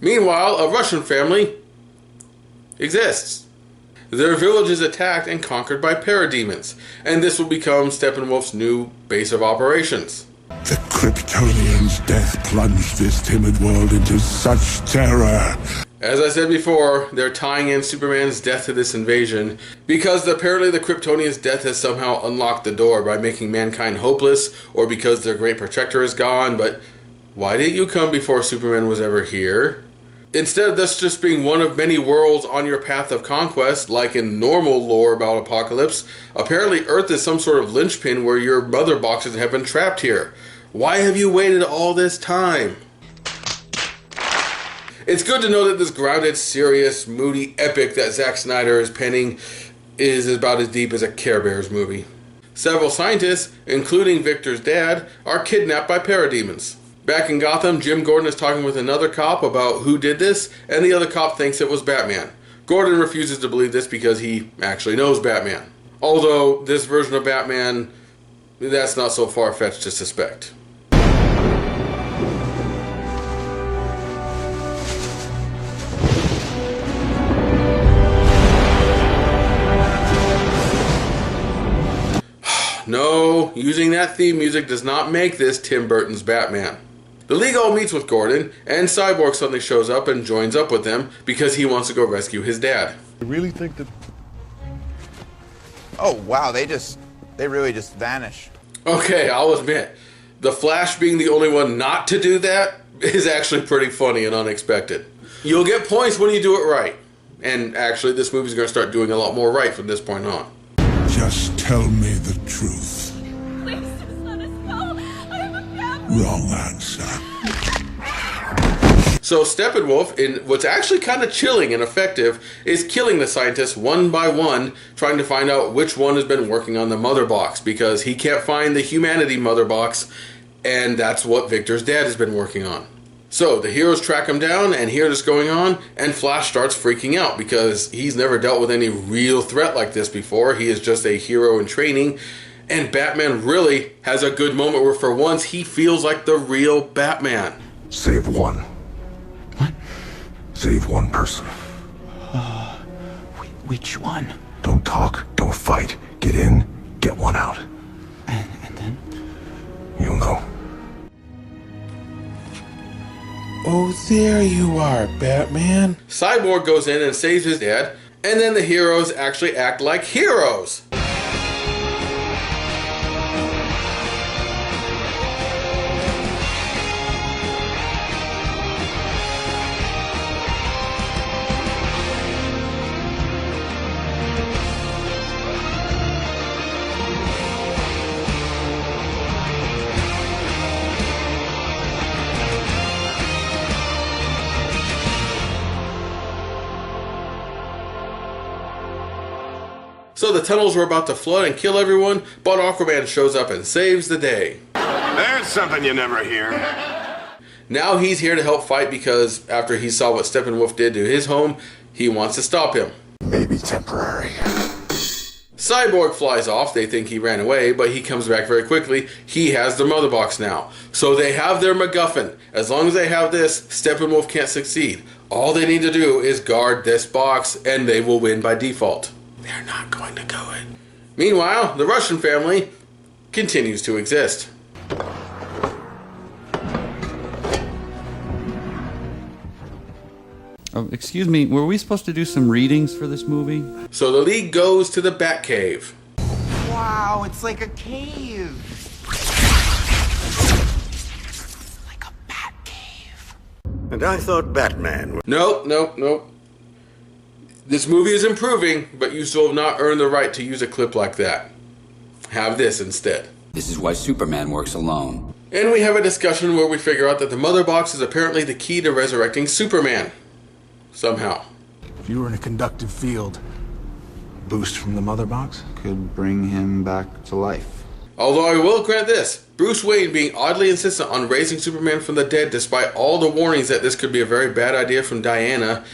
Meanwhile, a Russian family exists. Their village is attacked and conquered by parademons, and this will become Steppenwolf's new base of operations. The Kryptonians' death plunged this timid world into such terror. As I said before, they're tying in Superman's death to this invasion because apparently the Kryptonians' death has somehow unlocked the door by making mankind hopeless, or because their great protector is gone. But why didn't you come before Superman was ever here? Instead of this just being one of many worlds on your path of conquest, like in normal lore about Apocalypse, apparently Earth is some sort of linchpin where your mother boxes have been trapped here. Why have you waited all this time? It's good to know that this grounded, serious, moody epic that Zack Snyder is penning is about as deep as a Care Bears movie. Several scientists, including Victor's dad, are kidnapped by parademons. Back in Gotham, Jim Gordon is talking with another cop about who did this, and the other cop thinks it was Batman. Gordon refuses to believe this because he actually knows Batman. Although, this version of Batman, that's not so far-fetched to suspect. No, using that theme music does not make this Tim Burton's Batman. The League all meets with Gordon, and Cyborg suddenly shows up and joins up with them because he wants to go rescue his dad. You really think that... Oh, wow, they really just vanish. Okay, I'll admit, the Flash being the only one not to do that is actually pretty funny and unexpected. You'll get points when you do it right. And actually, this movie's going to start doing a lot more right from this point on. Just tell me the truth. Please just let us go. I have a family. Wrong answer. So Steppenwolf, in what's actually kind of chilling and effective, is killing the scientists one by one, trying to find out which one has been working on the mother box, because he can't find the humanity mother box, and that's what Victor's dad has been working on. So the heroes track him down and hear this going on, and Flash starts freaking out because he's never dealt with any real threat like this before. He is just a hero in training, and Batman really has a good moment where for once he feels like the real Batman. Save one. What? Save one person. Which one? Don't talk, don't fight. Get in, get one out. And then? You'll know. Oh, there you are, Batman. Cyborg goes in and saves his dad, and then the heroes actually act like heroes. So the tunnels were about to flood and kill everyone, but Aquaman shows up and saves the day. There's something you never hear. Now he's here to help fight because after he saw what Steppenwolf did to his home, he wants to stop him. Maybe temporary. Cyborg flies off. They think he ran away, but he comes back very quickly. He has the mother box now. So they have their MacGuffin. As long as they have this, Steppenwolf can't succeed. All they need to do is guard this box, and they will win by default. They're not going to go in. Meanwhile, the Russian family continues to exist. Oh, excuse me, were we supposed to do some readings for this movie? So the League goes to the Batcave. Wow, it's like a cave. Like a bat cave. And I thought Batman was... Nope. This movie is improving, but you still have not earned the right to use a clip like that. Have this instead. This is why Superman works alone. And we have a discussion where we figure out that the mother box is apparently the key to resurrecting Superman. Somehow. If you were in a conductive field, boost from the mother box Could bring him back to life. Although I will grant this, Bruce Wayne being oddly insistent on raising Superman from the dead despite all the warnings that this could be a very bad idea from Diana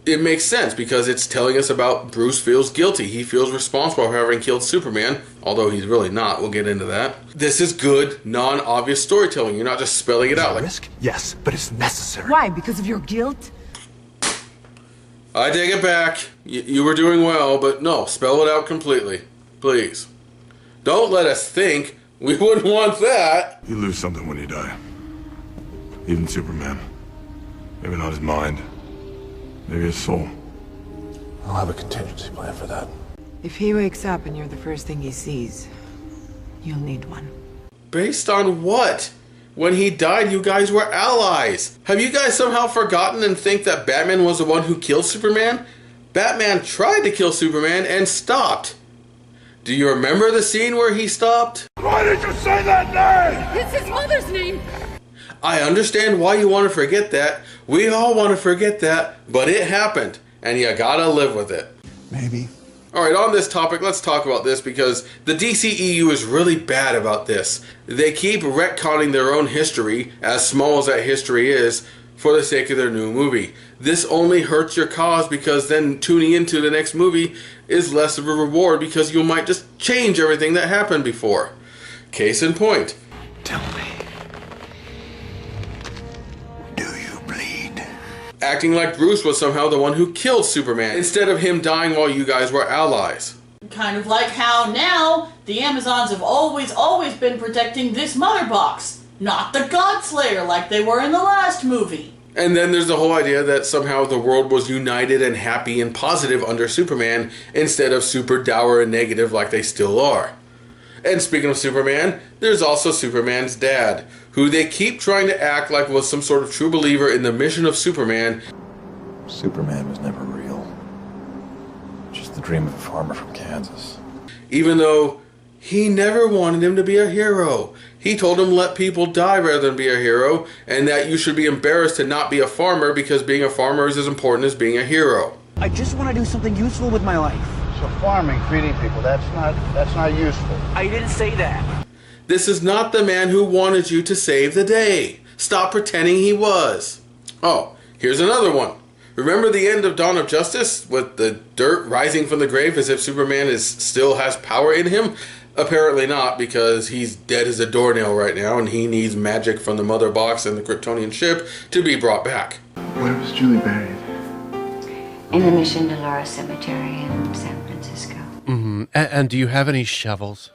it makes sense because it's telling us about Bruce feels guilty. He feels responsible for having killed Superman, although he's really not. We'll get into that. This is good, non-obvious storytelling. You're not just spelling it out. Like, Risk? Yes, but it's necessary. Why? Because of your guilt? I take it back. You were doing well, but no, spell it out completely. Please. Don't let us think we wouldn't want that. You lose something when you die. Even Superman. Maybe not his mind. Maybe his soul. I'll have a contingency plan for that. If he wakes up and you're the first thing he sees, you'll need one. Based on what? When he died, you guys were allies. Have you guys somehow forgotten and think that Batman was the one who killed Superman? Batman tried to kill Superman and stopped. Do you remember the scene where he stopped? Why did you say that name? It's his mother's name. I understand why you want to forget that. We all want to forget that, but it happened, and you gotta live with it. Maybe. Alright, on this topic, let's talk about this because the DCEU is really bad about this. They keep retconning their own history, as small as that history is, for the sake of their new movie. This only hurts your cause because then tuning into the next movie is less of a reward because you might just change everything that happened before. Case in point. Tell me. Do you bleed? Acting like Bruce was somehow the one who killed Superman instead of him dying while you guys were allies. Kind of like how now the Amazons have always been protecting this mother box, not the Godslayer like they were in the last movie. And then there's the whole idea that somehow the world was united and happy and positive under Superman instead of super dour and negative like they still are. And speaking of Superman, there's also Superman's dad, who they keep trying to act like was some sort of true believer in the mission of Superman. Superman was never real. Just the dream of a farmer from Kansas. Even though he never wanted him to be a hero. He told him let people die rather than be a hero, and that you should be embarrassed to not be a farmer because being a farmer is as important as being a hero. I just want to do something useful with my life. So farming, feeding people, that's not useful. I didn't say that. This is not the man who wanted you to save the day. Stop pretending he was. Oh, here's another one. Remember the end of Dawn of Justice with the dirt rising from the grave as if Superman still has power in him? Apparently not, because he's dead as a doornail right now and he needs magic from the mother box and the Kryptonian ship to be brought back. Where was Julie buried? In the Mission Dolores Cemetery in San Francisco. Mm-hmm. And do you have any shovels?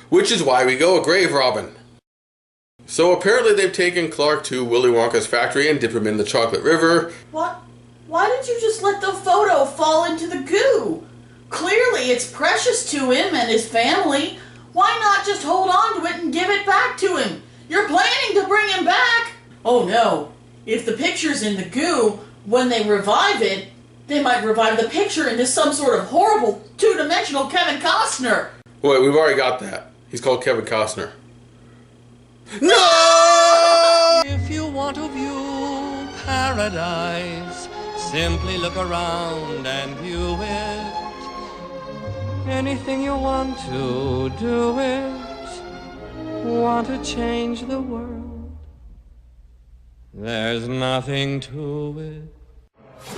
Which is why we go a grave robbing. So apparently they've taken Clark to Willy Wonka's factory and dip him in the chocolate river. What? Why did you just let the photo fall into the goo? Clearly it's precious to him and his family. Why not just hold on to it and give it back to him? You're planning to bring him back? Oh no. If the picture's in the goo, when they revive it, they might revive the picture into some sort of horrible two-dimensional Kevin Costner. Wait, we've already got that. He's called Kevin Costner. No! If you want to view paradise, simply look around and view it. Anything you want to do it. Want to change the world. There's nothing to it.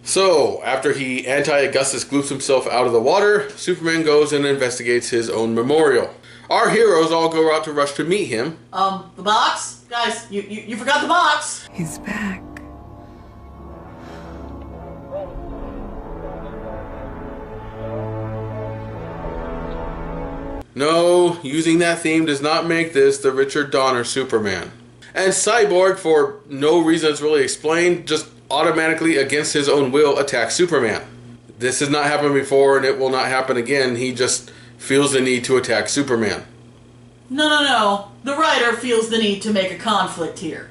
So, after he anti-Augustus gloops himself out of the water, Superman goes and investigates his own memorial. Our heroes all go out to rush to meet him. The box? Guys, you forgot the box. He's back. No, using that theme does not make this the Richard Donner Superman. And Cyborg, for no reason that's really explained, just automatically against his own will attacks Superman. This has not happened before and it will not happen again. He just feels the need to attack Superman. No. The writer feels the need to make a conflict here.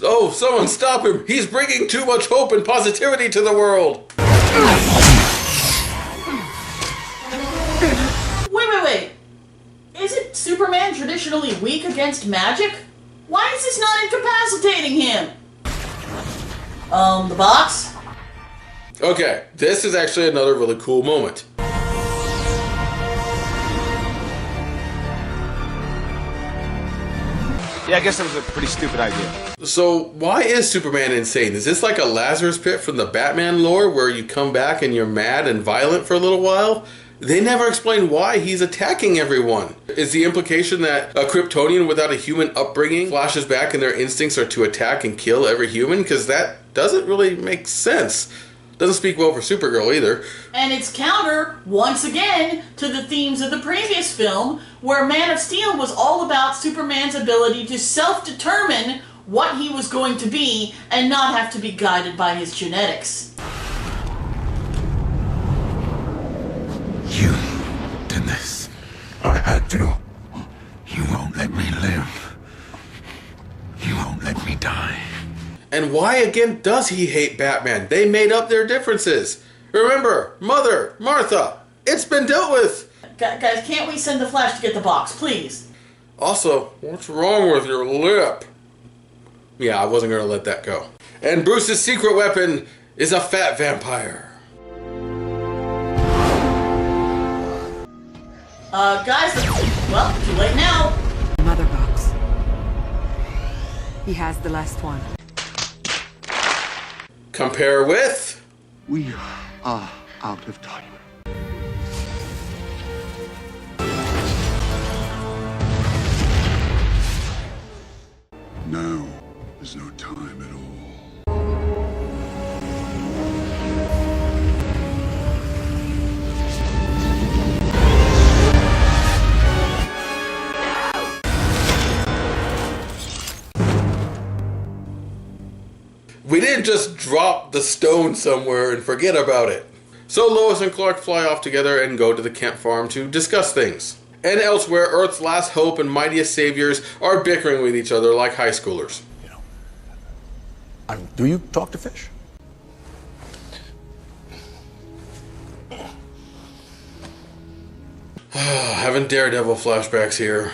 Oh, someone stop him! He's bringing too much hope and positivity to the world! Wait. Isn't Superman traditionally weak against magic? Why is this not incapacitating him? The box? Okay, this is actually another really cool moment. Yeah, I guess that was a pretty stupid idea. So, why is Superman insane? Is this like a Lazarus pit from the Batman lore where you come back and you're mad and violent for a little while? They never explain why he's attacking everyone. Is the implication that a Kryptonian without a human upbringing flashes back and their instincts are to attack and kill every human? Because that doesn't really make sense. Doesn't speak well for Supergirl either. And it's counter, once again, to the themes of the previous film, where Man of Steel was all about Superman's ability to self-determine what he was going to be and not have to be guided by his genetics. You did this. I had to. You won't let me live. You won't let me die. And why again does he hate Batman? They made up their differences. Remember, Mother, Martha, it's been dealt with. Guys, can't we send the Flash to get the box, please? Also, what's wrong with your lip? Yeah, I wasn't going to let that go. And Bruce's secret weapon is a fat vampire. Guys, well, too late now. Mother box. He has the last one. Compare with... We are out of time. Now is no time at all. We didn't just drop the stone somewhere and forget about it. So Lois and Clark fly off together and go to the Kent farm to discuss things. And elsewhere, Earth's last hope and mightiest saviors are bickering with each other like high schoolers. Do you talk to fish? Having Daredevil flashbacks here.